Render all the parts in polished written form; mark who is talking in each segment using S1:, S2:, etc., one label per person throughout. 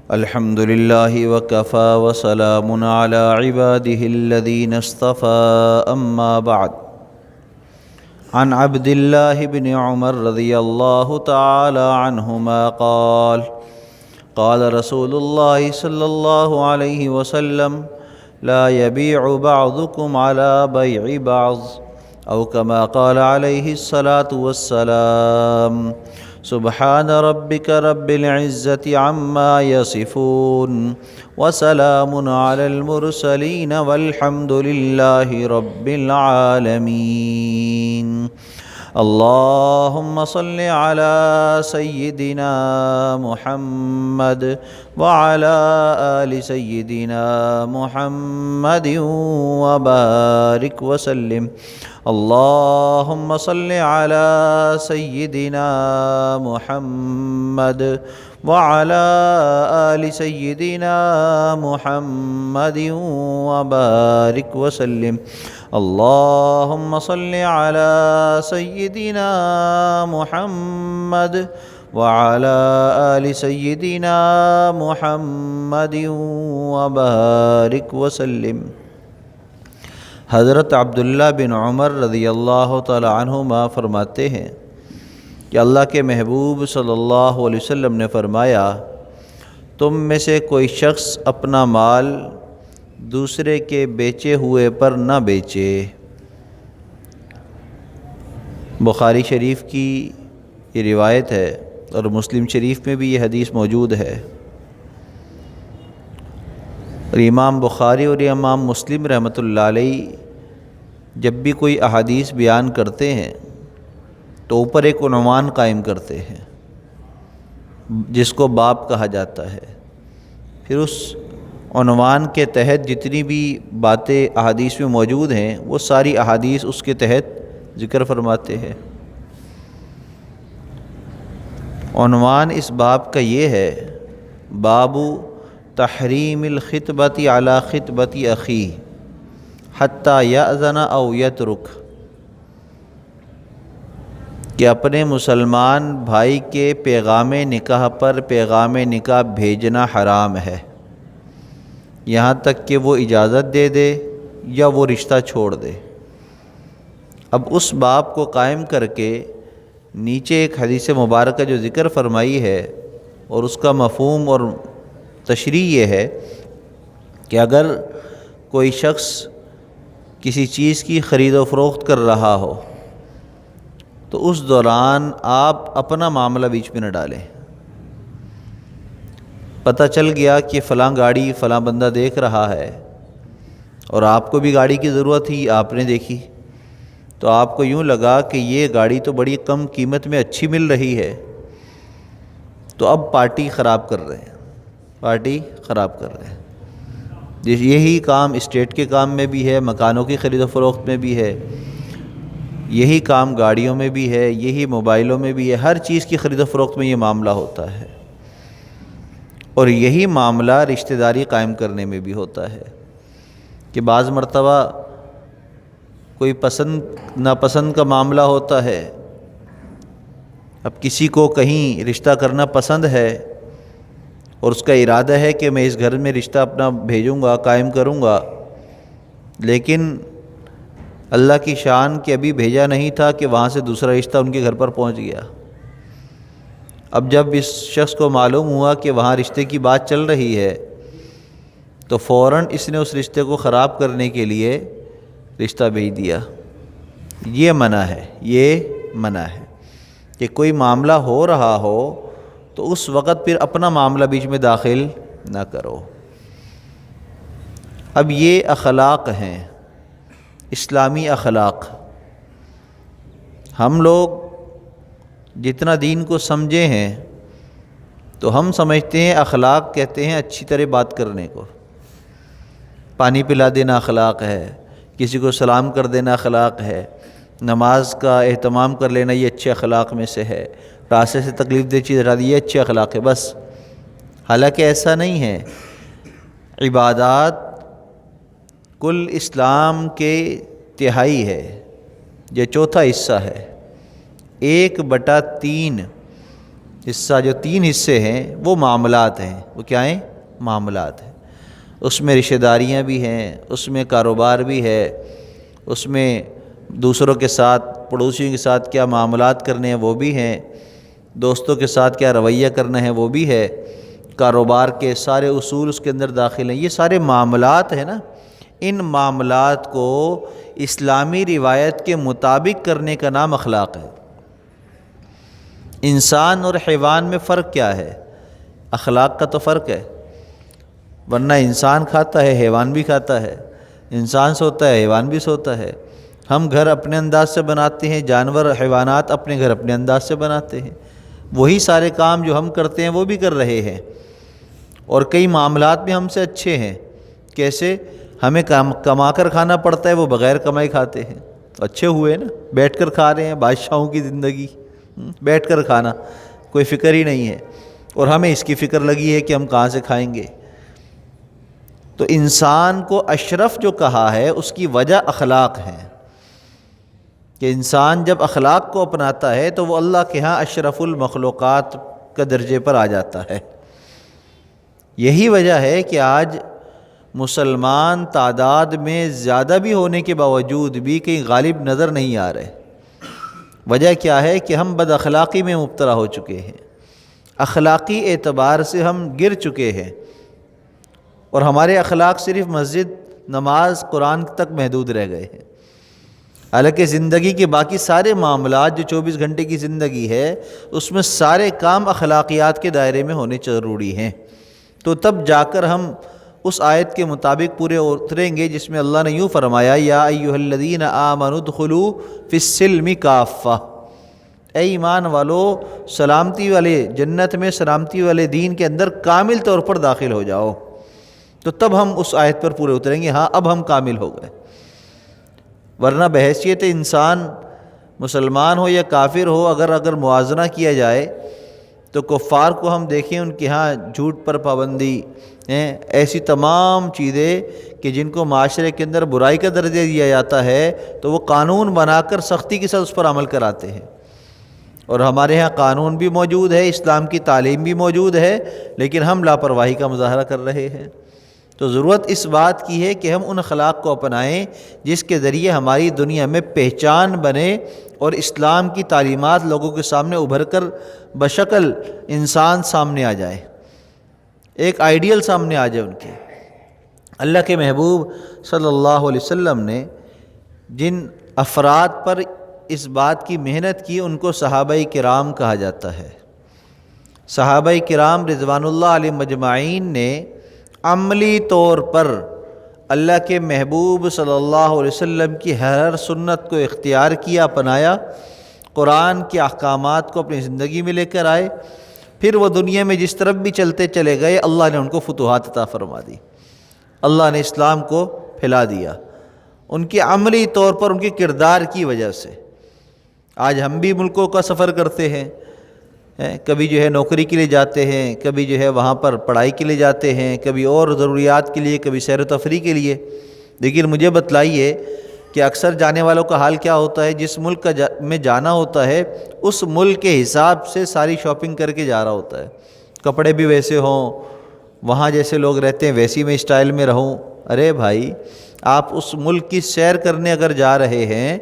S1: الحمد لله وكفى وسلام على عباده الذين اصطفى أما بعد عن عبد الله بن عمر رضي الله تعالى عنهما قال قال رسول الله صلى الله عليه وسلم لا يبيع بعضكم على بيع بعض أو كما قال عليه الصلاة والسلام سبحان ربك رب العزة عما يصفون وسلام على المرسلين والحمد لله رب العالمين اللهم صل على سيدنا محمد وعلى آل سيدنا محمد وبارك وسلم اللهم صل على سيدنا محمد وعلى آل سيدنا محمد وبارك وسلم اللهم صل على سيدنا محمد وعلى آل سيدنا محمد وبارك وسلم۔ حضرت عبداللہ بن عمر رضی اللہ تعالی عنہما فرماتے ہیں کہ اللہ کے محبوب صلی اللہ علیہ وسلم نے فرمایا، تم میں سے کوئی شخص اپنا مال دوسرے کے بیچے ہوئے پر نہ بیچے۔ بخاری شریف کی یہ روایت ہے اور مسلم شریف میں بھی یہ حدیث موجود ہے، اور امام بخاری اور امام مسلم رحمۃ اللہ علیہ جب بھی کوئی احادیث بیان کرتے ہیں تو اوپر ایک عنوان قائم کرتے ہیں جس کو باب کہا جاتا ہے، پھر اس عنوان کے تحت جتنی بھی باتیں احادیث میں موجود ہیں وہ ساری احادیث اس کے تحت ذکر فرماتے ہیں۔ عنوان اس باب کا یہ ہے، باب تحریم الخطبۃ علی خطبۃ اخیہ حتی یأذن او یترک، کہ اپنے مسلمان بھائی کے پیغام نکاح پر پیغام نکاح بھیجنا حرام ہے یہاں تک کہ وہ اجازت دے دے یا وہ رشتہ چھوڑ دے۔ اب اس باب کو قائم کر کے نیچے ایک حدیث مبارکہ جو ذکر فرمائی ہے اور اس کا مفہوم اور تشریح یہ ہے کہ اگر کوئی شخص کسی چیز کی خرید و فروخت کر رہا ہو تو اس دوران آپ اپنا معاملہ بیچ میں نہ ڈالیں۔ پتہ چل گیا کہ فلاں گاڑی فلاں بندہ دیکھ رہا ہے اور آپ کو بھی گاڑی کی ضرورت تھی، آپ نے دیکھی تو آپ کو یوں لگا کہ یہ گاڑی تو بڑی کم قیمت میں اچھی مل رہی ہے، تو اب پارٹی خراب کر رہے ہیں۔ یہی کام اسٹیٹ کے کام میں بھی ہے، مکانوں کی خرید و فروخت میں بھی ہے، یہی کام گاڑیوں میں بھی ہے، یہی موبائلوں میں بھی ہے، ہر چیز کی خرید و فروخت میں یہ معاملہ ہوتا ہے، اور یہی معاملہ رشتہ داری قائم کرنے میں بھی ہوتا ہے کہ بعض مرتبہ کوئی پسند ناپسند کا معاملہ ہوتا ہے۔ اب کسی کو کہیں رشتہ کرنا پسند ہے اور اس کا ارادہ ہے کہ میں اس گھر میں رشتہ اپنا بھیجوں گا، قائم کروں گا، لیکن اللہ کی شان کہ ابھی بھیجا نہیں تھا کہ وہاں سے دوسرا رشتہ ان کے گھر پر پہنچ گیا۔ اب جب اس شخص کو معلوم ہوا کہ وہاں رشتے کی بات چل رہی ہے تو فوراً اس نے اس رشتے کو خراب کرنے کے لیے رشتہ بھیج دیا۔ یہ منع ہے کہ کوئی معاملہ ہو رہا ہو تو اس وقت پھر اپنا معاملہ بیچ میں داخل نہ کرو۔ اب یہ اخلاق ہیں، اسلامی اخلاق۔ ہم لوگ جتنا دین کو سمجھے ہیں تو ہم سمجھتے ہیں اخلاق کہتے ہیں اچھی طرح بات کرنے کو، پانی پلا دینا اخلاق ہے، کسی کو سلام کر دینا اخلاق ہے، نماز کا اہتمام کر لینا یہ اچھے اخلاق میں سے ہے، راستے سے تکلیف دہ چیز ہٹا دی یہ اچھے اخلاق ہے بس۔ حالانکہ ایسا نہیں ہے۔ عبادات کل اسلام کے تہائی ہے، یہ چوتھا حصہ ہے، 1/3 حصہ جو 3 حصے ہیں وہ معاملات ہیں. وہ کیا ہیں؟ معاملات ہیں. اس میں رشتہ داریاں بھی ہیں، اس میں کاروبار بھی ہے، اس میں دوسروں کے ساتھ، پڑوسیوں کے ساتھ کیا معاملات کرنے ہیں وہ بھی ہیں، دوستوں کے ساتھ کیا رویہ کرنا ہے وہ بھی ہے، کاروبار کے سارے اصول اس کے اندر داخل ہیں. یہ سارے معاملات ہیں نا. ان معاملات کو اسلامی روایت کے مطابق کرنے کا نام اخلاق ہے. انسان اور حیوان میں فرق کیا ہے؟ اخلاق کا تو فرق ہے. ورنہ انسان کھاتا ہے، حیوان بھی کھاتا ہے، انسان سوتا ہے، حیوان بھی سوتا ہے. ہم گھر اپنے انداز سے بناتے ہیں، جانور حیوانات اپنے گھر اپنے انداز سے بناتے ہیں. وہی سارے کام جو ہم کرتے ہیں وہ بھی کر رہے ہیں. اور کئی معاملات میں ہم سے اچھے ہیں. کیسے؟ ہمیں کما کر کھانا پڑتا ہے، وہ بغیر کمائی کھاتے ہیں. اچھے ہوئے نا، بیٹھ کر کھا رہے ہیں، بادشاہوں کی زندگی، بیٹھ کر کھانا، کوئی فکر ہی نہیں ہے. اور ہمیں اس کی فکر لگی ہے کہ ہم کہاں سے کھائیں گے. تو انسان کو اشرف جو کہا ہے اس کی وجہ اخلاق ہے، کہ انسان جب اخلاق کو اپناتا ہے تو وہ اللہ کے ہاں اشرف المخلوقات کا درجے پر آ جاتا ہے. یہی وجہ ہے کہ آج مسلمان تعداد میں زیادہ بھی ہونے کے باوجود بھی کہیں غالب نظر نہیں آ رہے. وجہ کیا ہے؟ کہ ہم بد اخلاقی میں مبتلا ہو چکے ہیں، اخلاقی اعتبار سے ہم گر چکے ہیں، اور ہمارے اخلاق صرف مسجد، نماز، قرآن تک محدود رہ گئے ہیں. حالانکہ زندگی کے باقی سارے معاملات جو 24 گھنٹے کی زندگی ہے اس میں سارے کام اخلاقیات کے دائرے میں ہونے ضروری ہیں. تو تب جا کر ہم اس آیت کے مطابق پورے اتریں گے جس میں اللہ نے یوں فرمایا، یا ایھا الذین آمنوا ادخلوا فی السلم کافہ، اے ایمان والو سلامتی والے جنت میں، سلامتی والے دین کے اندر کامل طور پر داخل ہو جاؤ. تو تب ہم اس آیت پر پورے اتریں گے، ہاں اب ہم کامل ہو گئے. ورنہ بحیثیت انسان مسلمان ہو یا کافر ہو، اگر موازنہ کیا جائے تو کفار کو ہم دیکھیں، ان کے ہاں جھوٹ پر پابندی، ایسی تمام چیزیں کہ جن کو معاشرے کے اندر برائی کا درجہ دیا جاتا ہے تو وہ قانون بنا کر سختی کے ساتھ اس پر عمل کراتے ہیں. اور ہمارے ہاں قانون بھی موجود ہے، اسلام کی تعلیم بھی موجود ہے، لیکن ہم لاپرواہی کا مظاہرہ کر رہے ہیں. تو ضرورت اس بات کی ہے کہ ہم ان اخلاق کو اپنائیں جس کے ذریعے ہماری دنیا میں پہچان بنے اور اسلام کی تعلیمات لوگوں کے سامنے ابھر کر بشکل انسان سامنے آ جائے، ایک آئیڈیل سامنے آ جائے ان کے. اللہ کے محبوب صلی اللہ علیہ وسلم نے جن افراد پر اس بات کی محنت کی ان کو صحابہ کرام کہا جاتا ہے. صحابہ کرام رضوان اللہ علیہ مجمعین نے عملی طور پر اللہ کے محبوب صلی اللہ علیہ وسلم کی ہر سنت کو اختیار کیا، اپنایا، قرآن کے احکامات کو اپنی زندگی میں لے کر آئے. پھر وہ دنیا میں جس طرف بھی چلتے چلے گئے اللہ نے ان کو فتوحات عطا فرما دی، اللہ نے اسلام کو پھیلا دیا ان کی عملی طور پر، ان کے کردار کی وجہ سے. آج ہم بھی ملکوں کا سفر کرتے ہیں، کبھی جو ہے نوکری کے لیے جاتے ہیں، کبھی جو ہے وہاں پر پڑھائی کے لیے جاتے ہیں، کبھی اور ضروریات کے لیے، کبھی سیر و تفریح کے لیے. لیکن مجھے بتلائیے کہ اکثر جانے والوں کا حال کیا ہوتا ہے؟ جس ملک میں جانا ہوتا ہے اس ملک کے حساب سے ساری شاپنگ کر کے جا رہا ہوتا ہے. کپڑے بھی ویسے ہوں، وہاں جیسے لوگ رہتے ہیں ویسی میں اسٹائل میں رہوں. ارے بھائی، آپ اس ملک کی سیر کرنے اگر جا رہے ہیں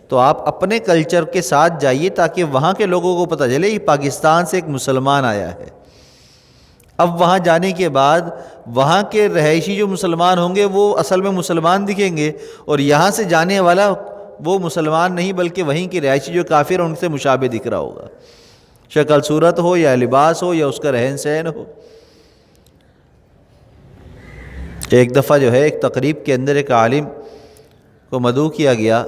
S1: تو آپ اپنے کلچر کے ساتھ جائیے تاکہ وہاں کے لوگوں کو پتہ چلے کہ پاکستان سے ایک مسلمان آیا ہے. اب وہاں جانے کے بعد وہاں کے رہائشی جو مسلمان ہوں گے وہ اصل میں مسلمان دکھیں گے، اور یہاں سے جانے والا وہ مسلمان نہیں بلکہ وہیں کے رہائشی جو کافر ہیں ان سے مشابہ دکھ رہا ہوگا، شکل صورت ہو یا لباس ہو یا اس کا رہن سہن ہو. ایک دفعہ جو ہے ایک تقریب کے اندر ایک عالم کو مدعو کیا گیا.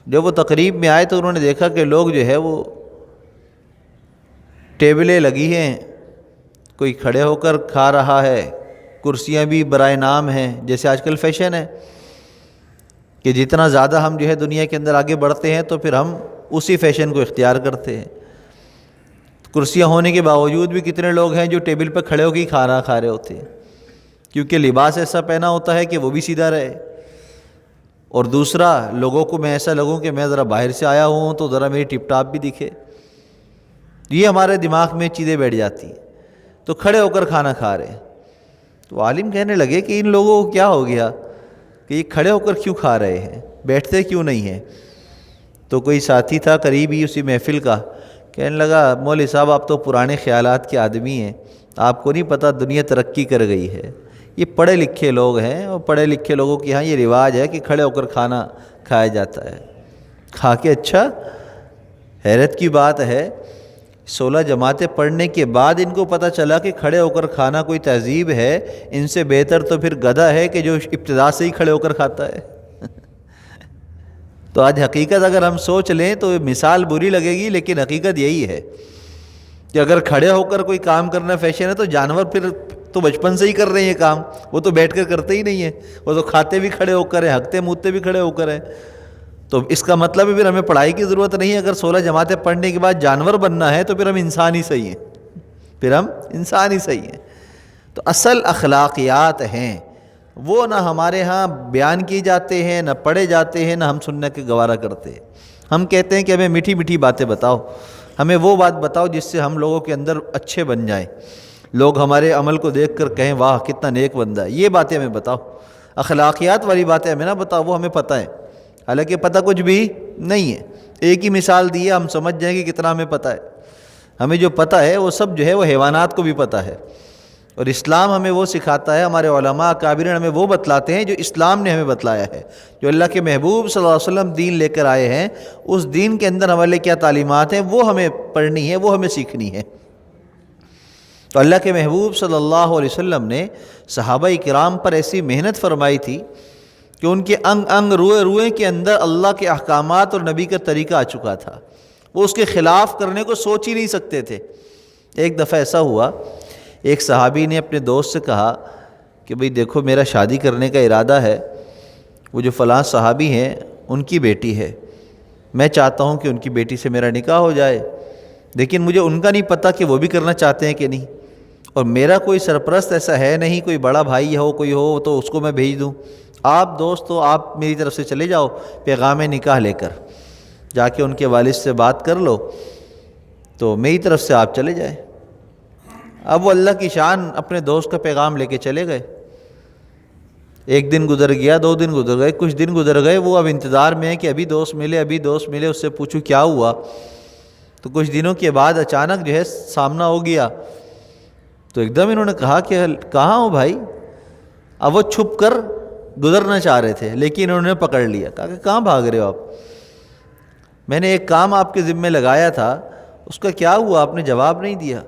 S1: جب وہ تقریب میں آئے تو انہوں نے دیکھا کہ لوگ جو ہے وہ ٹیبلیں لگی ہیں، کوئی کھڑے ہو کر کھا رہا ہے، کرسیاں بھی برائے نام ہیں، جیسے آج کل فیشن ہے کہ جتنا زیادہ ہم جو ہے دنیا کے اندر آگے بڑھتے ہیں تو پھر ہم اسی فیشن کو اختیار کرتے ہیں. کرسیاں ہونے کے باوجود بھی کتنے لوگ ہیں جو ٹیبل پہ کھڑے ہو کے کھا رہے ہوتے ہیں، کیونکہ لباس ایسا پہنا ہوتا ہے کہ وہ بھی سیدھا رہے، اور دوسرا لوگوں کو میں ایسا لگوں کہ میں ذرا باہر سے آیا ہوں تو ذرا میری ٹپ ٹاپ بھی دکھے. یہ ہمارے دماغ میں چیزیں بیٹھ جاتی ہیں، تو کھڑے ہو کر کھانا کھا رہے ہیں۔ تو عالم کہنے لگے کہ ان لوگوں کو کیا ہو گیا کہ یہ کھڑے ہو کر کیوں کھا رہے ہیں، بیٹھتے کیوں نہیں ہیں؟ تو کوئی ساتھی تھا قریب ہی اسی محفل کا، کہنے لگا مولوی صاحب آپ تو پرانے خیالات کے آدمی ہیں، آپ کو نہیں پتہ دنیا ترقی کر گئی ہے، یہ پڑھے لکھے لوگ ہیں اور پڑھے لکھے لوگوں کے یہاں یہ رواج ہے کہ کھڑے ہو کر کھانا کھایا جاتا ہے۔ کھا کے اچھا، حیرت کی بات ہے 16 جماعتیں پڑھنے کے بعد ان کو پتہ چلا کہ کھڑے ہو کر کھانا کوئی تہذیب ہے، ان سے بہتر تو پھر گدھا ہے کہ جو ابتدا سے ہی کھڑے ہو کر کھاتا ہے۔ تو آج حقیقت اگر ہم سوچ لیں تو مثال بری لگے گی، لیکن حقیقت یہی ہے کہ اگر کھڑے ہو کر کوئی کام کرنا فیشن ہے تو جانور پھر تو بچپن سے ہی کر رہے ہیں یہ کام، وہ تو بیٹھ کر کرتے ہی نہیں ہیں، وہ تو کھاتے بھی کھڑے ہو کر ہیں، ہگتے موتتے بھی کھڑے ہو کر ہیں۔ تو اس کا مطلب ہے پھر ہمیں پڑھائی کی ضرورت نہیں ہے، اگر 16 جماعتیں پڑھنے کے بعد جانور بننا ہے تو پھر ہم انسان ہی صحیح ہیں، پھر ہم انسان ہی صحیح ہیں۔ تو اصل اخلاقیات ہیں وہ نہ ہمارے ہاں بیان کی جاتے ہیں، نہ پڑھے جاتے ہیں، نہ ہم سننے کے گوارا کرتے ہیں۔ ہم کہتے ہیں کہ ہمیں میٹھی میٹھی باتیں بتاؤ، ہمیں وہ بات بتاؤ جس سے ہم لوگوں کے اندر اچھے بن جائیں، لوگ ہمارے عمل کو دیکھ کر کہیں واہ کتنا نیک بندہ ہے، یہ باتیں ہمیں بتاؤ، اخلاقیات والی باتیں ہمیں نہ بتاؤ، وہ ہمیں پتہ ہے، حالانکہ پتہ کچھ بھی نہیں ہے۔ ایک ہی مثال دی ہے، ہم سمجھ جائیں کہ کتنا ہمیں پتہ ہے۔ ہمیں جو پتہ ہے وہ سب جو ہے وہ حیوانات کو بھی پتہ ہے، اور اسلام ہمیں وہ سکھاتا ہے، ہمارے علماء اکابرین ہمیں وہ بتلاتے ہیں جو اسلام نے ہمیں بتلایا ہے، جو اللہ کے محبوب صلی اللہ علیہ وسلم دین لے کر آئے ہیں، اس دین کے اندر ہمارے کیا تعلیمات ہیں وہ ہمیں پڑھنی ہے، وہ ہمیں سیکھنی ہے۔ تو اللہ کے محبوب صلی اللہ علیہ وسلم نے صحابہ کرام پر ایسی محنت فرمائی تھی کہ ان کے انگ انگ روئے روئے کے اندر اللہ کے احکامات اور نبی کا طریقہ آ چکا تھا، وہ اس کے خلاف کرنے کو سوچ ہی نہیں سکتے تھے۔ ایک دفعہ ایسا ہوا، ایک صحابی نے اپنے دوست سے کہا کہ بھئی دیکھو میرا شادی کرنے کا ارادہ ہے، وہ جو فلاں صحابی ہیں ان کی بیٹی ہے، میں چاہتا ہوں کہ ان کی بیٹی سے میرا نکاح ہو جائے، لیکن مجھے ان کا نہیں پتہ کہ وہ بھی کرنا چاہتے ہیں کہ نہیں، اور میرا کوئی سرپرست ایسا ہے نہیں، کوئی بڑا بھائی ہو کوئی ہو تو اس کو میں بھیج دوں، آپ دوست ہو آپ میری طرف سے چلے جاؤ پیغام نکاح لے کر، جا کے ان کے والد سے بات کر لو تو میری طرف سے آپ چلے جائیں۔ اب وہ اللہ کی شان اپنے دوست کا پیغام لے کے چلے گئے۔ ایک دن گزر گیا، 2 دن گزر گئے، کچھ دن گزر گئے، وہ اب انتظار میں ہے کہ ابھی دوست ملے، اس سے پوچھوں کیا ہوا۔ تو کچھ دنوں کے بعد اچانک جو ہے سامنا ہو گیا، تو ایک دم انہوں نے کہا کہ کہاں ہو بھائی؟ اب وہ چھپ کر گزرنا چاہ رہے تھے، لیکن انہوں نے پکڑ لیا، کہا کہ کہاں بھاگ رہے ہو آپ؟ میں نے ایک کام آپ کے ذمہ لگایا تھا، اس کا کیا ہوا؟ آپ نے جواب نہیں دیا۔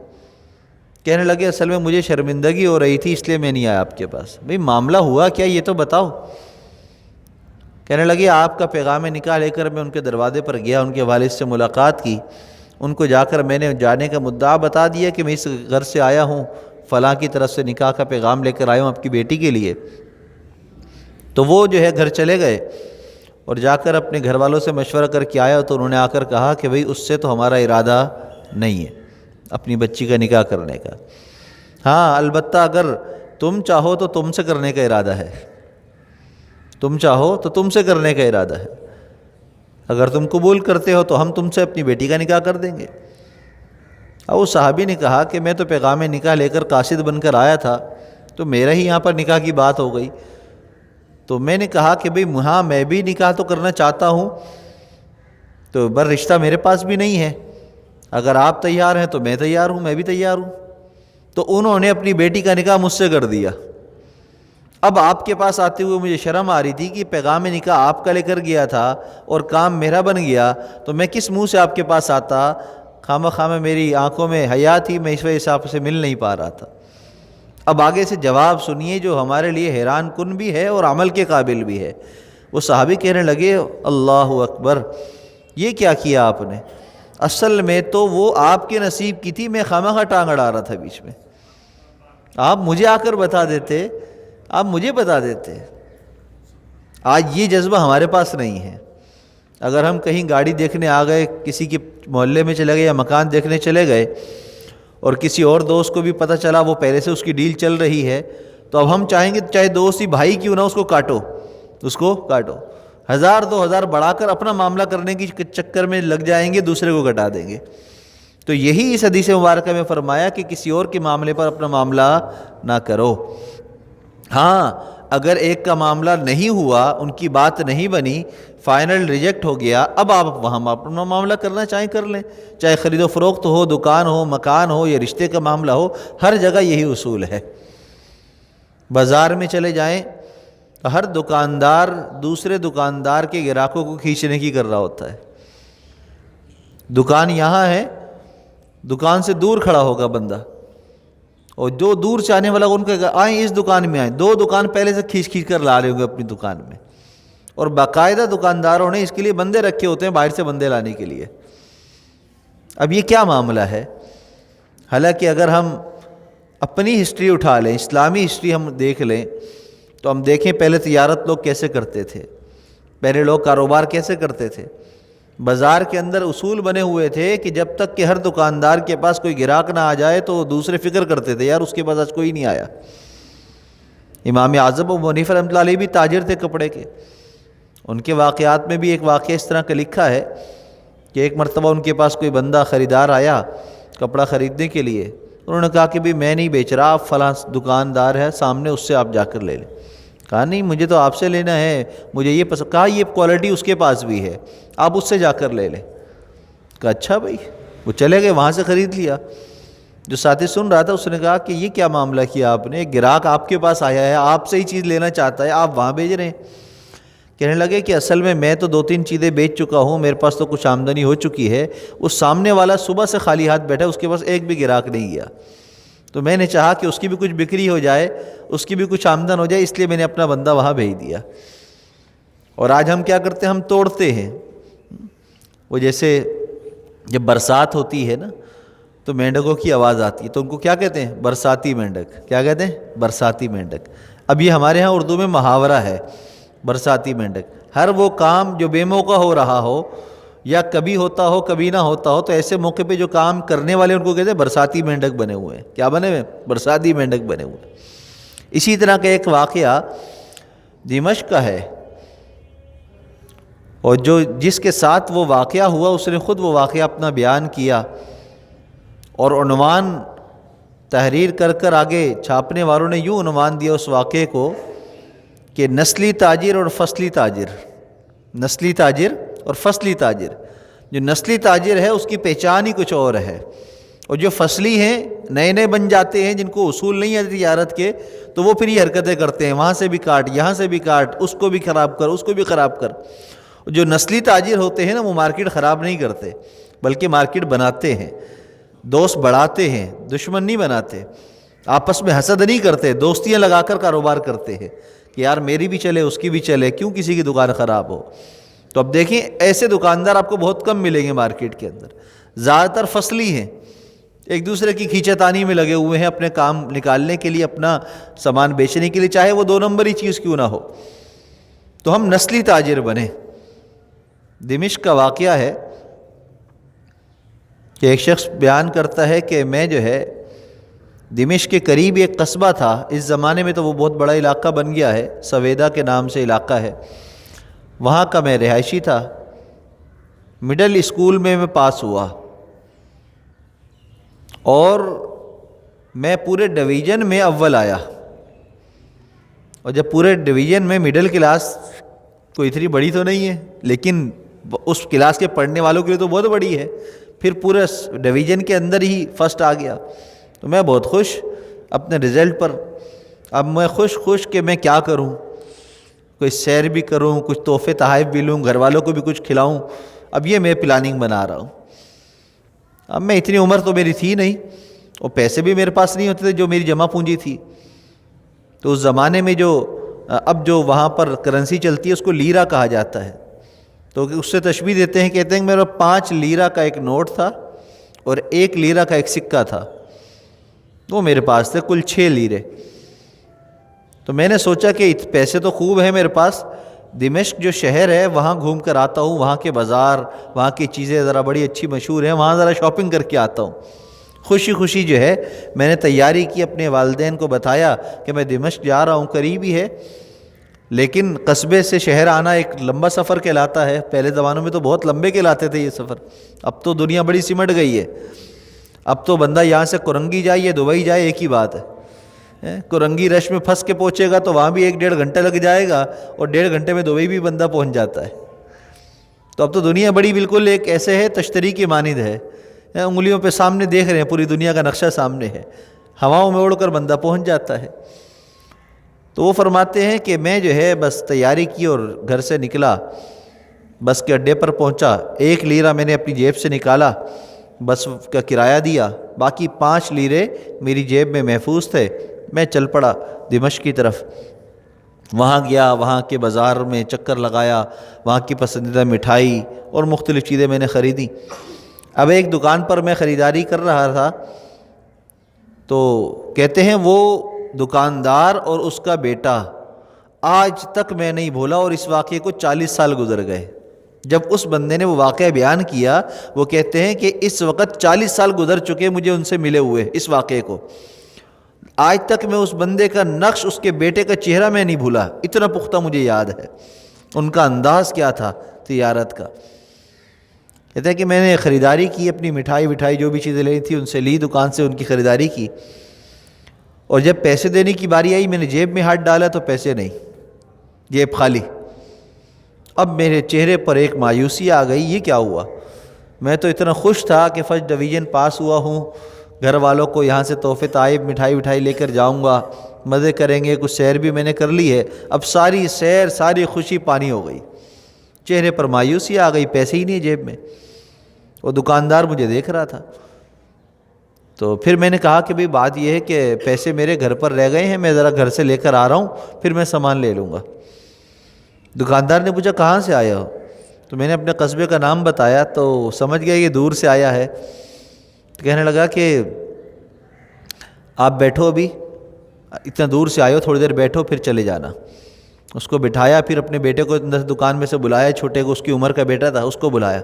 S1: کہنے لگے اصل میں مجھے شرمندگی ہو رہی تھی اس لیے میں نہیں آیا آپ کے پاس۔ بھئی معاملہ ہوا کیا یہ تو بتاؤ۔ کہنے لگے آپ کا پیغام نکاح لے کر میں ان کے دروازے پر گیا، ان کے والد سے ملاقات کی، ان کو جا کر میں نے جانے کا مدعا بتا دیا کہ میں اس گھر سے آیا ہوں، فلاں کی طرف سے نکاح کا پیغام لے کر آیا ہوں آپ کی بیٹی کے لیے۔ تو وہ جو ہے گھر چلے گئے اور جا کر اپنے گھر والوں سے مشورہ کر کے آیا، تو انہوں نے آ کر کہا کہ بھئی اس سے تو ہمارا ارادہ نہیں ہے اپنی بچی کا نکاح کرنے کا، ہاں البتہ اگر تم چاہو تو تم سے کرنے کا ارادہ ہے، تم چاہو تو تم سے کرنے کا ارادہ ہے، اگر تم قبول کرتے ہو تو ہم تم سے اپنی بیٹی کا نکاح کر دیں گے۔ اب اس صحابی نے کہا کہ میں تو پیغام نکاح لے کر قاصد بن کر آیا تھا، تو میرا ہی یہاں پر نکاح کی بات ہو گئی، تو میں نے کہا کہ بھئی ہاں میں بھی نکاح تو کرنا چاہتا ہوں، تو بر رشتہ میرے پاس بھی نہیں ہے، اگر آپ تیار ہیں تو میں تیار ہوں، میں بھی تیار ہوں۔ تو انہوں نے اپنی بیٹی کا نکاح مجھ سے کر دیا۔ اب آپ کے پاس آتے ہوئے مجھے شرم آ رہی تھی کہ پیغام نکاح آپ کا لے کر گیا تھا اور کام میرا بن گیا، تو میں کس منہ سے آپ کے پاس آتا؟ خامہ میری آنکھوں میں حیا تھی، میں اس وجہ سے آپ سے مل نہیں پا رہا تھا۔ اب آگے سے جواب سنیے جو ہمارے لیے حیران کن بھی ہے اور عمل کے قابل بھی ہے۔ وہ صحابی کہنے لگے اللہ اکبر، یہ کیا کیا آپ نے؟ اصل میں تو وہ آپ کے نصیب کی تھی، میں خواہ ٹانگ اڑا رہا تھا بیچ میں، آپ مجھے آ کر بتا دیتے، آپ مجھے بتا دیتے۔ آج یہ جذبہ ہمارے پاس نہیں ہے۔ اگر ہم کہیں گاڑی دیکھنے آ گئے، کسی کے محلے میں چلے گئے یا مکان دیکھنے چلے گئے، اور کسی اور دوست کو بھی پتہ چلا وہ پہلے سے اس کی ڈیل چل رہی ہے، تو اب ہم چاہیں گے چاہے دوست ہی بھائی کیوں نہ اس کو کاٹو، 1000 2000 بڑھا کر اپنا معاملہ کرنے کی چکر میں لگ جائیں گے، دوسرے کو کٹا دیں گے۔ تو یہی اس حدیث مبارکہ میں فرمایا کہ کسی اور کے معاملے پر اپنا معاملہ نہ کرو۔ ہاں اگر ایک کا معاملہ نہیں ہوا، ان کی بات نہیں بنی، فائنل ریجیکٹ ہو گیا، اب آپ وہاں اپنا معاملہ کرنا چاہیں کر لیں، چاہے خرید و فروخت ہو، دکان ہو، مکان ہو، یا رشتے کا معاملہ ہو، ہر جگہ یہی اصول ہے۔ بازار میں چلے جائیں تو ہر دکاندار دوسرے دکاندار کے گراہکوں کو کھینچنے کی کر رہا ہوتا ہے۔ دکان یہاں ہے، دکان سے دور کھڑا ہوگا بندہ، اور جو دور سے آنے والا ان کا آئیں اس دکان میں آئیں، 2 دکان پہلے سے کھینچ کھینچ کر لا رہے ہوں گے اپنی دکان میں، اور باقاعدہ دکانداروں نے اس کے لیے بندے رکھے ہوتے ہیں باہر سے بندے لانے کے لیے۔ اب یہ کیا معاملہ ہے؟ حالانکہ اگر ہم اپنی ہسٹری اٹھا لیں، اسلامی ہسٹری ہم دیکھ لیں، تو ہم دیکھیں پہلے تجارت لوگ کیسے کرتے تھے، پہلے لوگ کاروبار کیسے کرتے تھے۔ بازار کے اندر اصول بنے ہوئے تھے کہ جب تک کہ ہر دکاندار کے پاس کوئی گراہک نہ آ جائے تو دوسرے فکر کرتے تھے یار اس کے پاس آج کوئی نہیں آیا۔ امام اعظم ابو حنیفہ رحمۃ اللہ علیہ بھی تاجر تھے کپڑے کے، ان کے واقعات میں بھی ایک واقعہ اس طرح کا لکھا ہے کہ ایک مرتبہ ان کے پاس کوئی بندہ خریدار آیا کپڑا خریدنے کے لیے، انہوں نے کہا کہ بھی میں نہیں بیچ رہا، آپ فلاں دکاندار ہے سامنے، اس سے آپ جا کر لے لیں۔ کہا نہیں مجھے تو آپ سے لینا ہے، مجھے یہ پسند، کہا یہ کوالٹی اس کے پاس بھی ہے، آپ اس سے جا کر لے لیں۔ کہا اچھا بھائی، وہ چلے گئے، وہاں سے خرید لیا۔ جو ساتھی سن رہا تھا اس نے کہا کہ یہ کیا معاملہ کیا آپ نے، ایک گراہک آپ کے پاس آیا ہے، آپ سے ہی چیز لینا چاہتا ہے، آپ وہاں بھیج رہے ہیں۔ کہنے لگے کہ اصل میں تو 2-3 چیزیں بیچ چکا ہوں، میرے پاس تو کچھ آمدنی ہو چکی ہے، اس سامنے والا صبح سے خالی ہاتھ بیٹھا، اس کے پاس ایک بھی گراہک نہیں گیا، تو میں نے چاہا کہ اس کی بھی کچھ بکری ہو جائے، اس کی بھی کچھ آمدن ہو جائے، اس لیے میں نے اپنا بندہ وہاں بھیج دیا۔ اور آج ہم کیا کرتے ہیں، ہم توڑتے ہیں۔ وہ جیسے جب برسات ہوتی ہے نا تو مینڈکوں کی آواز آتی ہے، تو ان کو کیا کہتے ہیں، برساتی مینڈک۔ کیا کہتے ہیں، برساتی مینڈک۔ اب یہ ہمارے ہاں اردو میں محاورہ ہے، برساتی مینڈک۔ ہر وہ کام جو بے موقع ہو رہا ہو یا کبھی ہوتا ہو کبھی نہ ہوتا ہو، تو ایسے موقع پہ جو کام کرنے والے ان کو کہتے ہیں برساتی مینڈک بنے ہوئے ہیں۔ کیا بنے ہوئے، برساتی مینڈک بنے ہوئے ہیں۔ اسی طرح کا ایک واقعہ دمشق کا ہے، اور جس کے ساتھ وہ واقعہ ہوا اس نے خود وہ واقعہ اپنا بیان کیا، اور عنوان تحریر کر کر آگے چھاپنے والوں نے یوں عنوان دیا اس واقعے کو کہ نسلی تاجر اور فصلی تاجر۔ نسلی تاجر اور فصلی تاجر۔ جو نسلی تاجر ہے اس کی پہچان ہی کچھ اور ہے، اور جو فصلی ہیں نئے نئے بن جاتے ہیں، جن کو اصول نہیں ہے تجارت کے، تو وہ پھر یہ حرکتیں کرتے ہیں، وہاں سے بھی کاٹ، یہاں سے بھی کاٹ، اس کو بھی خراب کر، اس کو بھی خراب کر۔ جو نسلی تاجر ہوتے ہیں نا، وہ مارکیٹ خراب نہیں کرتے بلکہ مارکیٹ بناتے ہیں، دوست بڑھاتے ہیں، دشمن نہیں بناتے، آپس میں حسد نہیں کرتے، دوستیاں لگا کر کاروبار کرتے ہیں کہ یار میری بھی چلے اس کی بھی چلے، کیوں کسی کی دکان خراب ہو۔ تو اب دیکھیں ایسے دکاندار آپ کو بہت کم ملیں گے مارکیٹ کے اندر، زیادہ تر فصلی ہیں، ایک دوسرے کی کھینچتانی میں لگے ہوئے ہیں اپنے کام نکالنے کے لیے، اپنا سامان بیچنے کے لیے، چاہے وہ 2 نمبری چیز کیوں نہ ہو۔ تو ہم نسلی تاجر بنیں۔ دمشق کا واقعہ ہے کہ ایک شخص بیان کرتا ہے کہ میں جو ہے دمشق کے قریب ایک قصبہ تھا، اس زمانے میں تو وہ بہت بڑا علاقہ بن گیا ہے، سویدا کے نام سے علاقہ ہے، وہاں کا میں رہائشی تھا۔ مڈل اسکول میں پاس ہوا، اور میں پورے ڈویژن میں اول آیا، اور جب پورے ڈویژن میں مڈل کلاس کوئی اتنی بڑی تو نہیں ہے، لیکن اس کلاس کے پڑھنے والوں کے لیے تو بہت بڑی ہے، پھر پورے ڈویژن کے اندر ہی فرسٹ آ گیا، تو میں بہت خوش اپنے رزلٹ پر۔ اب میں خوش کہ میں کیا کروں، کوئی سیر بھی کروں، کچھ تحفے تحائف بھی لوں، گھر والوں کو بھی کچھ کھلاؤں، اب یہ میں پلاننگ بنا رہا ہوں۔ اب میں اتنی عمر تو میری تھی نہیں، اور پیسے بھی میرے پاس نہیں ہوتے تھے جو میری جمع پونجی تھی، تو اس زمانے میں اب جو وہاں پر کرنسی چلتی ہے اس کو لیرہ کہا جاتا ہے، تو اس سے تشبیہ دیتے ہیں، کہتے ہیں کہ میرا 5 لیرہ کا ایک نوٹ تھا اور 1 لیرہ کا ایک سکہ تھا، وہ میرے پاس تھے، کل 6 لیرے۔ تو میں نے سوچا کہ پیسے تو خوب ہیں میرے پاس، دمشق جو شہر ہے وہاں گھوم کر آتا ہوں، وہاں کے بازار، وہاں کی چیزیں ذرا بڑی اچھی مشہور ہیں، وہاں ذرا شاپنگ کر کے آتا ہوں۔ خوشی جو ہے میں نے تیاری کی، اپنے والدین کو بتایا کہ میں دمشق جا رہا ہوں، قریب ہی ہے، لیکن قصبے سے شہر آنا ایک لمبا سفر کہلاتا ہے، پہلے زمانوں میں تو بہت لمبے کہلاتے تھے یہ سفر، اب تو دنیا بڑی سمٹ گئی ہے۔ اب تو بندہ یہاں سے کرنگی جائے یا دبئی جائے ایک ہی بات ہے، کرنگی رش میں پھنس کے پہنچے گا تو وہاں بھی 1-1.5 گھنٹہ لگ جائے گا، اور 1.5 گھنٹے میں دبئی بھی بندہ پہنچ جاتا ہے۔ تو اب تو دنیا بڑی بالکل ایک ایسے ہے تشتری کی مانند ہے، انگلیوں پہ سامنے دیکھ رہے ہیں، پوری دنیا کا نقشہ سامنے ہے، ہواؤں میں اڑ کر بندہ پہنچ جاتا ہے۔ تو وہ فرماتے ہیں کہ میں جو ہے بس تیاری کی اور گھر سے نکلا، بس کے اڈے پر پہنچا، 1 لیرہ میں نے اپنی جیب سے نکالا، بس کا کرایہ دیا، باقی 5 لیرے میری جیب میں محفوظ تھے۔ میں چل پڑا دمشق کی طرف، وہاں گیا، وہاں کے بازار میں چکر لگایا، وہاں کی پسندیدہ مٹھائی اور مختلف چیزیں میں نے خریدی۔ اب ایک دکان پر میں خریداری کر رہا تھا، تو کہتے ہیں وہ دکاندار اور اس کا بیٹا آج تک میں نہیں بھولا، اور اس واقعے کو 40 سال گزر گئے۔ جب اس بندے نے وہ واقعہ بیان کیا، وہ کہتے ہیں کہ اس وقت 40 سال گزر چکے مجھے ان سے ملے ہوئے، اس واقعے کو آج تک میں اس بندے کا نقش، اس کے بیٹے کا چہرہ میں نہیں بھولا، اتنا پختہ مجھے یاد ہے ان کا انداز کیا تھا تجارت کا۔ کہتے ہیں کہ میں نے خریداری کی، اپنی مٹھائی جو بھی چیزیں لینی تھی ان سے لی، دکان سے ان کی خریداری کی، اور جب پیسے دینے کی باری آئی میں نے جیب میں ہاتھ ڈالا تو پیسے نہیں، جیب خالی۔ اب میرے چہرے پر ایک مایوسی آ گئی، یہ کیا ہوا؟ میں تو اتنا خوش تھا کہ فرسٹ ڈویژن پاس ہوا ہوں، گھر والوں کو یہاں سے تحفے طائب مٹھائی لے کر جاؤں گا، مزے کریں گے، کچھ سیر بھی میں نے کر لی ہے، اب ساری سیر ساری خوشی پانی ہو گئی، چہرے پر مایوسی آ گئی، پیسے ہی نہیں جیب میں، وہ دکاندار مجھے دیکھ رہا تھا۔ تو پھر میں نے کہا کہ بھئی بات یہ ہے کہ پیسے میرے گھر پر رہ گئے ہیں، میں ذرا گھر سے لے کر آ رہا ہوں، پھر میں سامان لے لوں گا۔ دکاندار نے پوچھا کہاں سے آیا ہو؟ تو میں نے اپنے قصبے کا نام بتایا، تو سمجھ گیا یہ دور سے آیا ہے، تو کہنے لگا کہ آپ بیٹھو، ابھی اتنا دور سے آئے ہو، تھوڑی دیر بیٹھو پھر چلے جانا۔ اس کو بٹھایا، پھر اپنے بیٹے کو اندر دکان میں سے بلایا، چھوٹے کو، اس کی عمر کا بیٹا تھا، اس کو بلایا،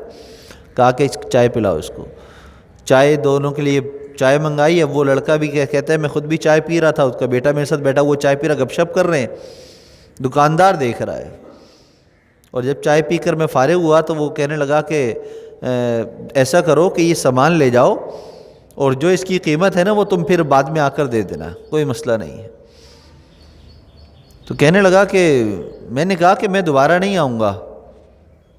S1: کہا کہ چائے پلاؤ اس کو۔ چائے دونوں کے لیے چائے منگائی۔ اب وہ لڑکا بھی کہتا ہے میں خود بھی چائے پی رہا تھا، اس کا بیٹا میرے ساتھ بیٹھا، وہ چائے پی رہا، گپ شپ کر رہے ہیں، دکاندار دیکھ رہا ہے۔ اور جب چائے پی کر میں فارغ ہوا تو وہ کہنے لگا کہ ایسا کرو کہ یہ سامان لے جاؤ، اور جو اس کی قیمت ہے نا وہ تم پھر بعد میں آ کر دے دینا، کوئی مسئلہ نہیں ہے۔ تو کہنے لگا کہ میں نے کہا کہ میں دوبارہ نہیں آؤں گا،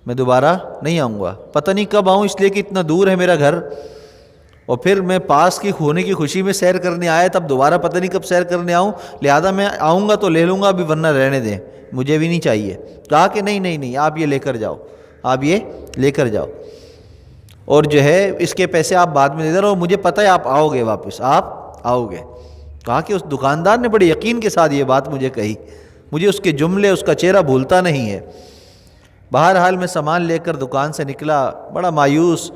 S1: میں دوبارہ نہیں آؤں گا، پتہ نہیں کب آؤں، اس لیے کہ اتنا دور ہے میرا گھر، اور پھر میں پاس کی ہونے کی خوشی میں سیر کرنے آیا، تب دوبارہ پتہ نہیں کب سیر کرنے آؤں، لہذا میں آؤں گا تو لے لوں گا، ابھی ورنہ رہنے دیں، مجھے بھی نہیں چاہیے۔ کہا کہ نہیں آپ یہ لے کر جاؤ، آپ یہ لے کر جاؤ، اور جو ہے اس کے پیسے آپ بعد میں دے دینا، اور مجھے پتہ ہے آپ آؤ گے، واپس آپ آؤ گے۔ کہا کہ اس دکاندار نے بڑے یقین کے ساتھ یہ بات مجھے کہی، مجھے اس کے جملے، اس کا چہرہ بھولتا نہیں ہے۔ بہرحال میں سامان لے کر دکان سے نکلا، بڑا مایوس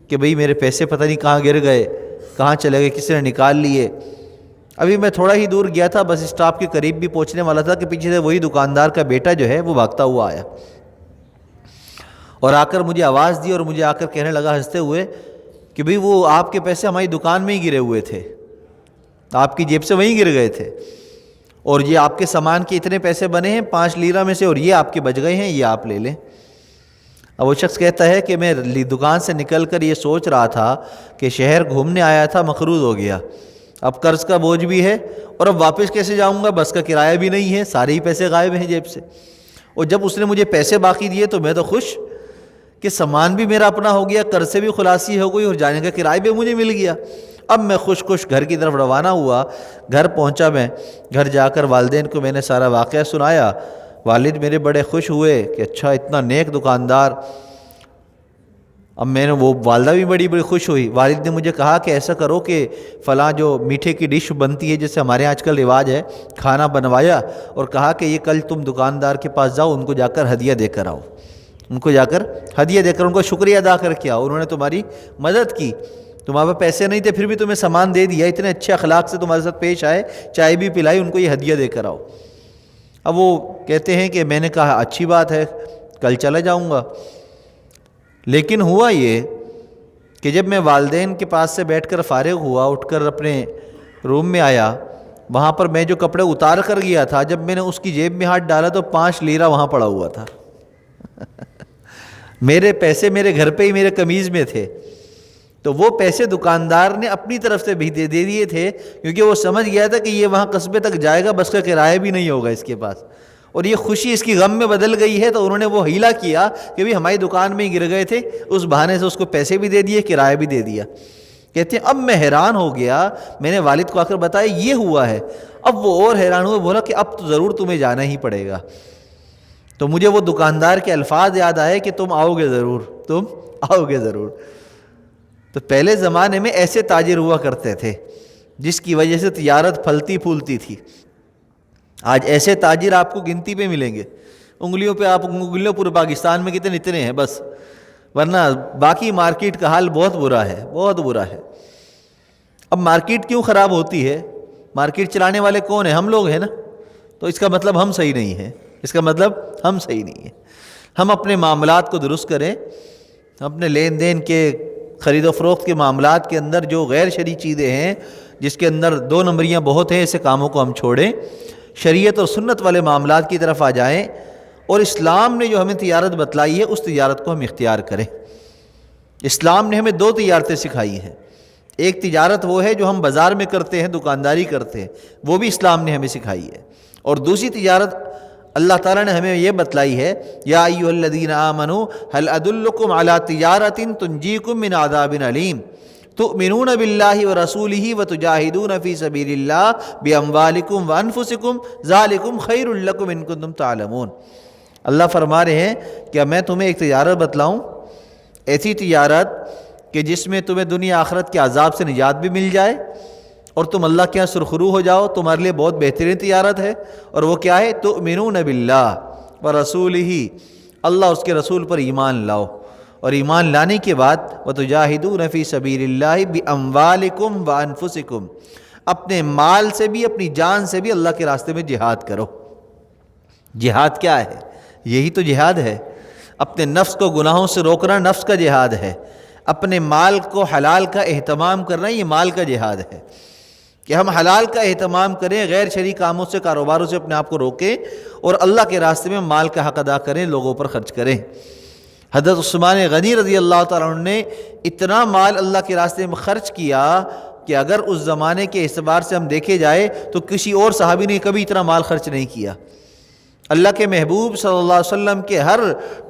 S1: کہ بھئی میرے پیسے پتہ نہیں کہاں گر گئے، کہاں چلے گئے، کسی نے نکال لیے۔ ابھی میں تھوڑا ہی دور گیا تھا، بس اسٹاپ کے قریب بھی پہنچنے والا تھا کہ پیچھے سے وہی دکاندار کا بیٹا جو ہے وہ بھاگتا ہوا آیا، اور آ کر مجھے آواز دی، اور مجھے آ کر کہنے لگا ہنستے ہوئے کہ بھئی وہ آپ کے پیسے ہماری دکان میں ہی گرے ہوئے تھے، آپ کی جیب سے وہیں گر گئے تھے، اور یہ آپ کے سامان کے اتنے پیسے بنے ہیں 5 لیرہ میں سے، اور یہ آپ کے بچ گئے ہیں، یہ آپ لے لیں۔ اب وہ شخص کہتا ہے کہ میں دکان سے نکل کر یہ سوچ رہا تھا کہ شہر گھومنے آیا تھا، مقروض ہو گیا، اب قرض کا بوجھ بھی ہے، اور اب واپس کیسے جاؤں گا، بس کا کرایہ بھی نہیں ہے، سارے ہی پیسے غائب ہیں جیب سے۔ اور جب اس نے مجھے پیسے باقی دیے تو میں تو خوش کہ سامان بھی میرا اپنا ہو گیا، قرض سے بھی خلاصی ہو گئی، اور جانے کا کرایہ بھی مجھے مل گیا۔ اب میں خوش گھر کی طرف روانہ ہوا۔ گھر پہنچا، میں گھر جا کر والدین کو میں نے سارا واقعہ سنایا۔ والد میرے بڑے خوش ہوئے کہ اچھا اتنا نیک دکاندار۔ اب میں نے وہ والدہ بھی بڑی خوش ہوئی۔ والد نے مجھے کہا کہ ایسا کرو کہ فلاں جو میٹھے کی ڈش بنتی ہے، جیسے ہمارے آج کل رواج ہے، کھانا بنوایا، اور کہا کہ یہ کل تم دکاندار کے پاس جاؤ، ان کو جا کر ہدیہ دے کر آؤ، ان کو جا کر ہدیہ دے کر ان کو شکریہ ادا کر کے آؤ، انہوں نے تمہاری مدد کی، تمہارے پاس پیسے نہیں تھے پھر بھی تمہیں سامان دے دیا، اتنے اچھے اخلاق سے تمہارے ساتھ پیش آئے، چائے بھی پلائی، ان کو یہ ہدیہ دے کر آؤ۔ اب وہ کہتے ہیں کہ میں نے کہا اچھی بات ہے، کل چلا جاؤں گا۔ لیکن ہوا یہ کہ جب میں والدین کے پاس سے بیٹھ کر فارغ ہوا، اٹھ کر اپنے روم میں آیا، وہاں پر میں جو کپڑے اتار کر گیا تھا، جب میں نے اس کی جیب میں ہاتھ ڈالا تو 5 لیرہ وہاں پڑا ہوا تھا۔ میرے پیسے میرے گھر پہ ہی میرے قمیض میں تھے، تو وہ پیسے دکاندار نے اپنی طرف سے بھی دے دیے تھے، کیونکہ وہ سمجھ گیا تھا کہ یہ وہاں قصبے تک جائے گا، بس کا کرایہ بھی نہیں ہوگا اس کے پاس، اور یہ خوشی اس کی غم میں بدل گئی ہے، تو انہوں نے وہ ہیلا کیا کہ بھی ہماری دکان میں ہی گر گئے تھے، اس بہانے سے اس کو پیسے بھی دے دیے، کرایہ بھی دے دیا۔ کہتے ہیں اب میں حیران ہو گیا، میں نے والد کو آ کر بتایا یہ ہوا ہے۔ اب وہ اور حیران ہوئے، بولا کہ اب تو ضرور تمہیں جانا ہی پڑے گا۔ تو مجھے وہ دکاندار کے الفاظ یاد آئے کہ تم آؤ گے ضرور، تم آؤ گے ضرور۔ تو پہلے زمانے میں ایسے تاجر ہوا کرتے تھے جس کی وجہ سے تجارت پھلتی پھولتی تھی۔ آج ایسے تاجر آپ کو گنتی پہ ملیں گے، انگلیوں پہ، آپ انگلیوں پورے پاکستان میں کتنے ہیں بس، ورنہ باقی مارکیٹ کا حال بہت برا ہے، بہت برا ہے۔ اب مارکیٹ کیوں خراب ہوتی ہے؟ مارکیٹ چلانے والے کون ہیں؟ ہم لوگ ہیں نا، تو اس کا مطلب ہم صحیح نہیں ہیں، اس کا مطلب ہم صحیح نہیں ہیں۔ ہم اپنے معاملات کو درست کریں، اپنے لین دین کے، خرید و فروخت کے معاملات کے اندر جو غیر شرعی چیزیں ہیں، جس کے اندر دو نمبریاں بہت ہیں، ایسے کاموں کو ہم چھوڑیں، شریعت اور سنت والے معاملات کی طرف آ جائیں، اور اسلام نے جو ہمیں تجارت بتلائی ہے اس تجارت کو ہم اختیار کریں۔ اسلام نے ہمیں دو تجارتیں سکھائی ہیں، ایک تجارت وہ ہے جو ہم بازار میں کرتے ہیں، دکانداری کرتے ہیں، وہ بھی اسلام نے ہمیں سکھائی ہے، اور دوسری تجارت اللہ تعالیٰ نے ہمیں یہ بتلائی ہے، یا ایھا الذین آمنوا ھل ادلکم علی تجارۃ تنجیکم من عذاب علیم تؤمنون باللہ ورسولہ وتجاہدون فی سبیل اللہ باموالکم وانفسکم ذالکم خیر لکم ان کنتم تعلمون۔ اللہ فرما رہے ہیں کہ میں تمہیں ایک تجارت بتلاؤں، ایسی تجارت کہ جس میں تمہیں دنیا آخرت کے عذاب سے نجات بھی مل جائے اور تم اللہ کے یہاں سرخرو ہو جاؤ، تمہارے لیے بہت بہترین تجارت ہے، اور وہ کیا ہے؟ تؤمنون باللہ ورسولہ، اللہ اس کے رسول پر ایمان لاؤ، اور ایمان لانے کے بعد وتجاہدون فی سبیل اللہ باموالکم وانفسکم، اپنے مال سے بھی اپنی جان سے بھی اللہ کے راستے میں جہاد کرو۔ جہاد کیا ہے؟ یہی تو جہاد ہے، اپنے نفس کو گناہوں سے روکنا نفس کا جہاد ہے، اپنے مال کو حلال کا اہتمام کرنا یہ مال کا جہاد ہے، کہ ہم حلال کا اہتمام کریں، غیر شرعی کاموں سے، کاروباروں سے اپنے آپ کو روکیں، اور اللہ کے راستے میں مال کا حق ادا کریں، لوگوں پر خرچ کریں۔ حضرت عثمان غنی رضی اللہ تعالیٰ عنہ نے اتنا مال اللہ کے راستے میں خرچ کیا کہ اگر اس زمانے کے اعتبار سے ہم دیکھے جائے تو کسی اور صحابی نے کبھی اتنا مال خرچ نہیں کیا۔ اللہ کے محبوب صلی اللہ علیہ وسلم کے ہر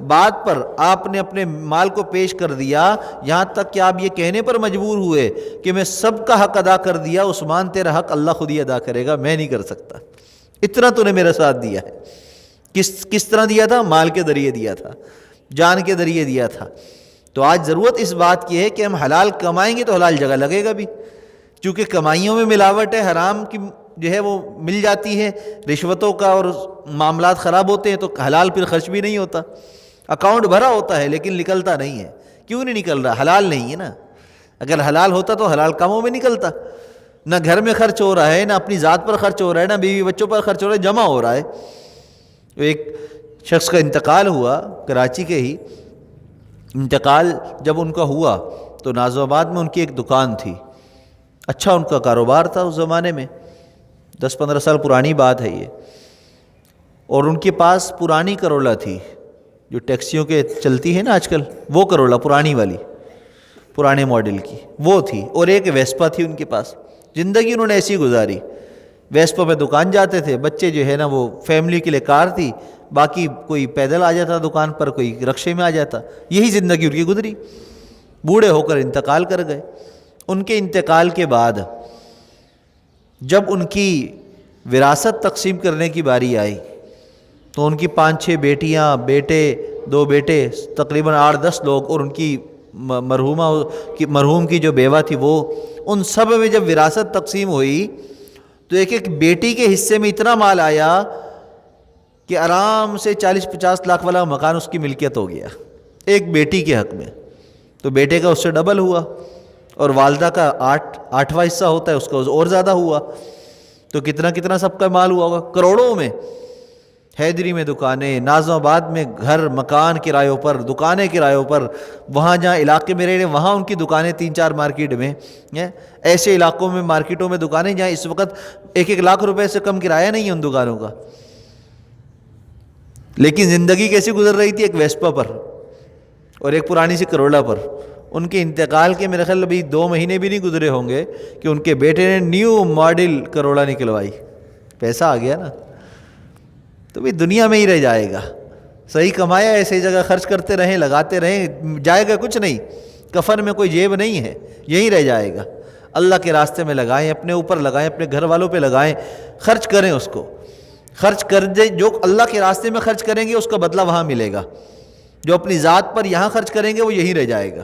S1: بات پر آپ نے اپنے مال کو پیش کر دیا، یہاں تک کہ آپ یہ کہنے پر مجبور ہوئے کہ میں سب کا حق ادا کر دیا، عثمان تیرا حق اللہ خود ہی ادا کرے گا، میں نہیں کر سکتا، اتنا تو نے میرا ساتھ دیا ہے۔ کس طرح دیا تھا؟ مال کے ذریعے دیا تھا، جان کے ذریعے دیا تھا۔ تو آج ضرورت اس بات کی ہے کہ ہم حلال کمائیں گے تو حلال جگہ لگے گا بھی، چونکہ کمائیوں میں ملاوٹ ہے، حرام کی جو ہے وہ مل جاتی ہے، رشوتوں کا، اور معاملات خراب ہوتے ہیں تو حلال پھر خرچ بھی نہیں ہوتا، اکاؤنٹ بھرا ہوتا ہے لیکن نکلتا نہیں ہے۔ کیوں نہیں نکل رہا؟ حلال نہیں ہے نا۔ اگر حلال ہوتا تو حلال کاموں میں نکلتا، نہ گھر میں خرچ ہو رہا ہے، نہ اپنی ذات پر خرچ ہو رہا ہے، نہ بیوی بچوں پر خرچ ہو رہا ہے، جمع ہو رہا ہے۔ ایک شخص کا انتقال ہوا، کراچی کے ہی، انتقال جب ان کا ہوا تو نازو آباد میں ان کی ایک دکان تھی، اچھا ان کا کاروبار تھا اس زمانے میں، 10-15 سال پرانی بات ہے یہ، اور ان کے پاس پرانی کرولا تھی جو ٹیکسیوں کے چلتی ہے نا آج کل، وہ کرولا پرانی والی، پرانے ماڈل کی وہ تھی، اور ایک ویسپا تھی ان کے پاس۔ زندگی انہوں نے ایسی گزاری، ویسپا پہ دکان جاتے تھے، بچے جو ہے نا وہ فیملی کے لیے کار تھی، باقی کوئی پیدل آ جاتا دکان پر، کوئی رکشے میں آ جاتا، یہی زندگی ان کی گزری۔ بوڑھے ہو کر انتقال کر گئے۔ ان کے انتقال کے بعد جب ان کی وراثت تقسیم کرنے کی باری آئی تو ان کی 5-6 بیٹیاں، بیٹے، 2 بیٹے، تقریباً 8-10 لوگ، اور ان کی مرحوم کی جو بیوہ تھی وہ، ان سب میں جب وراثت تقسیم ہوئی تو ایک بیٹی کے حصے میں اتنا مال آیا کہ آرام سے 40-50 لاکھ والا مکان اس کی ملکیت ہو گیا، ایک بیٹی کے حق میں۔ تو بیٹے کا اس سے ڈبل ہوا، اور والدہ کا 8واں حصہ ہوتا ہے، اس کا اور زیادہ ہوا، تو کتنا سب کا مال ہوا ہوگا، کروڑوں میں۔ حیدری میں دکانیں، نازو آباد میں گھر مکان کرایوں پر، دکانیں کرایوں پر، وہاں جہاں علاقے میں رہے وہاں ان کی دکانیں 3-4 مارکیٹ میں، ایسے علاقوں میں مارکیٹوں میں دکانیں جہاں اس وقت 1-1 لاکھ روپے سے کم کرایہ نہیں ہے ان دکانوں کا، لیکن زندگی کیسی گزر رہی تھی؟ ایک ویسپا پر اور ایک پرانی سی کرولا پر۔ ان کے انتقال کے میرے خیال ابھی 2 مہینے بھی نہیں گزرے ہوں گے کہ ان کے بیٹے نے نیو ماڈل کروڑا نکلوائی. پیسہ آ گیا نا, تو بھی دنیا میں ہی رہ جائے گا. صحیح کمایا ہے, صحیح جگہ خرچ کرتے رہیں, لگاتے رہیں, جائے گا کچھ نہیں. کفن میں کوئی جیب نہیں ہے, یہیں رہ جائے گا. اللہ کے راستے میں لگائیں, اپنے اوپر لگائیں, اپنے گھر والوں پہ لگائیں, خرچ کریں اس کو. خرچ کر دیں, جو اللہ کے راستے میں خرچ کریں گے اس کا بدلہ وہاں ملے گا. جو اپنی ذات پر یہاں خرچ کریں گے وہ یہیں رہ جائے گا.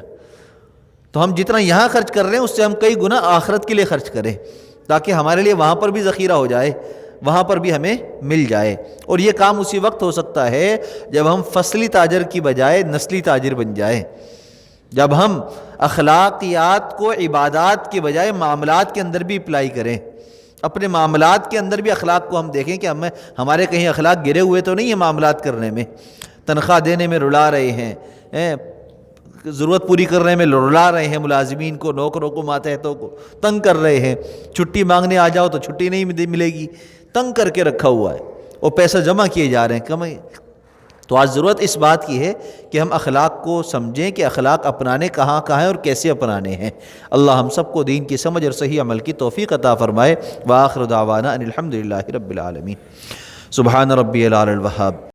S1: تو ہم جتنا یہاں خرچ کر رہے ہیں اس سے ہم کئی گنا آخرت کے لیے خرچ کریں, تاکہ ہمارے لیے وہاں پر بھی ذخیرہ ہو جائے, وہاں پر بھی ہمیں مل جائے. اور یہ کام اسی وقت ہو سکتا ہے جب ہم فصلی تاجر کی بجائے نسلی تاجر بن جائیں, جب ہم اخلاقیات کو عبادات کے بجائے معاملات کے اندر بھی اپلائی کریں. اپنے معاملات کے اندر بھی اخلاق کو ہم دیکھیں کہ ہمارے کہیں اخلاق گرے ہوئے تو نہیں ہیں معاملات کرنے میں. تنخواہ دینے میں رلا رہے ہیں, ضرورت پوری کرنے میں رلا رہے ہیں, ملازمین کو, نوکروں کو, ماتحتوں کو تنگ کر رہے ہیں. چھٹی مانگنے آ جاؤ تو چھٹی نہیں ملے گی, تنگ کر کے رکھا ہوا ہے, اور پیسہ جمع کیے جا رہے ہیں کمائی. تو آج ضرورت اس بات کی ہے کہ ہم اخلاق کو سمجھیں کہ اخلاق اپنانے کہاں ہیں اور کیسے اپنانے ہیں. اللہ ہم سب کو دین کی سمجھ اور صحیح عمل کی توفیق عطا فرمائے. وآخر دعوانا ان الحمد للہ رب العالمین. سبحان ربی العلی الوہاب.